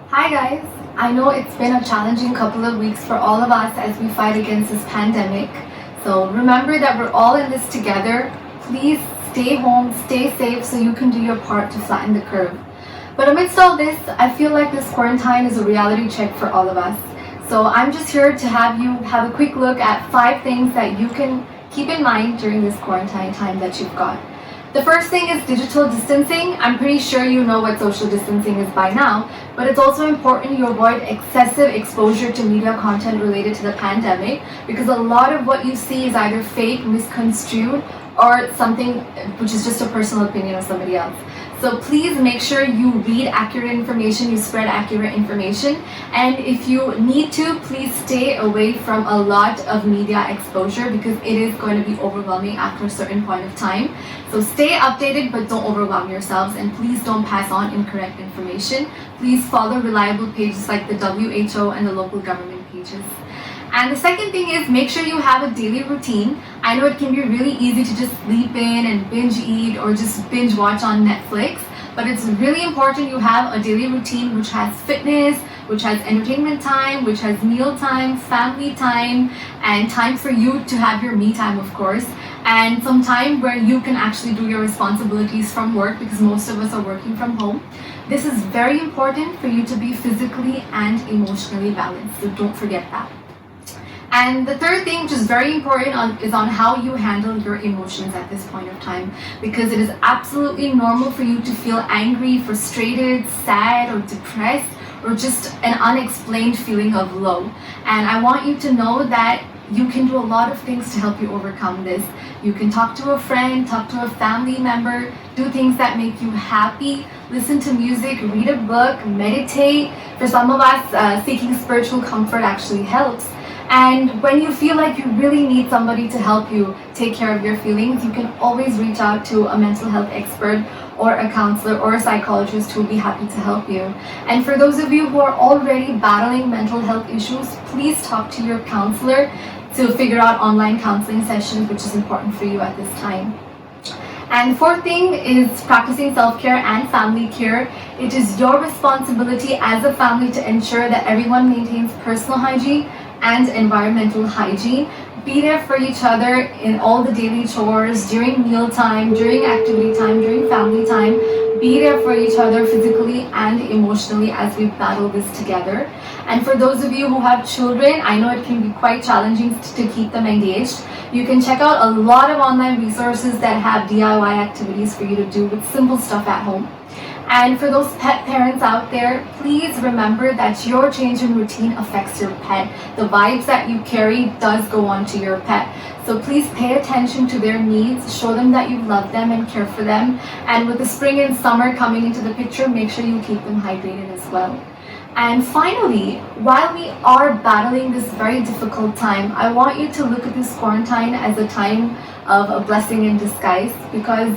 Hi guys! I know it's been a challenging couple of weeks for all of us as we fight against this pandemic. So remember that we're all in this together. Please stay home, stay safe so you can do your part to flatten the curve. But amidst all this, I feel like this quarantine is a reality check for all of us. So I'm just here to have you have a quick look at 5 things that you can keep in mind during this quarantine time that you've got. The first thing is digital distancing. I'm pretty sure you know what social distancing is by now, but it's also important you avoid excessive exposure to media content related to the pandemic, because a lot of what you see is either fake, misconstrued, or something which is just a personal opinion of somebody else. So please make sure you read accurate information, you spread accurate information, and if you need to, please stay away from a lot of media exposure because it is going to be overwhelming after a certain point of time. So stay updated, but don't overwhelm yourselves, and please don't pass on incorrect information. Please follow reliable pages like the WHO and the local government pages. And the second thing is make sure you have a daily routine. I know it can be really easy to just sleep in and binge eat or just binge watch on Netflix, but it's really important you have a daily routine which has fitness, which has entertainment time, which has meal time, family time, and time for you to have your me time, of course, and some time where you can actually do your responsibilities from work, because most of us are working from home. This is very important for you to be physically and emotionally balanced, so don't forget that. And the third thing, which is very important, is on how you handle your emotions at this point of time, because it is absolutely normal for you to feel angry, frustrated, sad, or depressed, or just an unexplained feeling of low. And I want you to know that you can do a lot of things to help you overcome this. You can talk to a friend, talk to a family member, do things that make you happy, listen to music, read a book, meditate. For some of us, seeking spiritual comfort actually helps. And when you feel like you really need somebody to help you take care of your feelings, you can always reach out to a mental health expert or a counselor or a psychologist who will be happy to help you. And for those of you who are already battling mental health issues, please talk to your counselor to figure out online counseling sessions, which is important for you at this time. And the fourth thing is practicing self-care and family care. It is your responsibility as a family to ensure that everyone maintains personal hygiene and environmental hygiene. Be there for each other in all the daily chores, during meal time, during activity time, during family time. Be there for each other physically and emotionally as we battle this together. And for those of you who have children, I know it can be quite challenging to keep them engaged. You can check out a lot of online resources that have DIY activities for you to do with simple stuff at home. And for those pet parents out there, please remember that your change in routine affects your pet. The vibes that you carry does go on to your pet. So please pay attention to their needs, show them that you love them and care for them. And with the spring and summer coming into the picture, make sure you keep them hydrated as well. And finally, while we are battling this very difficult time, I want you to look at this quarantine as a time of a blessing in disguise, because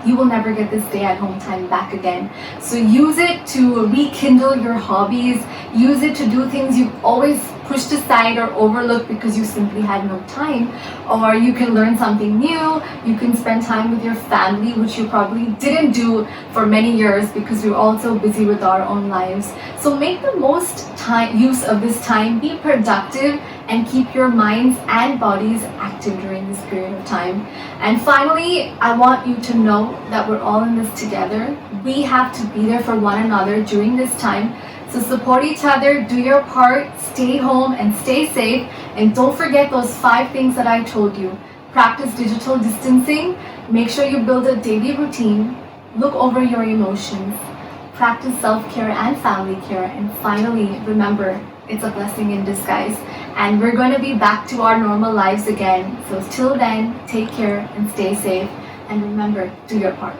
you will never get this stay at home time back again. So use it to rekindle your hobbies, use it to do things you've always pushed aside or overlooked because you simply had no time, or you can learn something new, you can spend time with your family, which you probably didn't do for many years because we're all so busy with our own lives. So make the most use of this time, be productive, and keep your minds and bodies active during this period of time. And finally, I want you to know that we're all in this together. We have to be there for one another during this time. So support each other, do your part, stay home and stay safe. And don't forget those 5 things that I told you. Practice digital distancing, make sure you build a daily routine, look over your emotions, practice self-care and family care, and finally, remember, it's a blessing in disguise. And we're going to be back to our normal lives again. So till then, take care and stay safe. And remember, do your part.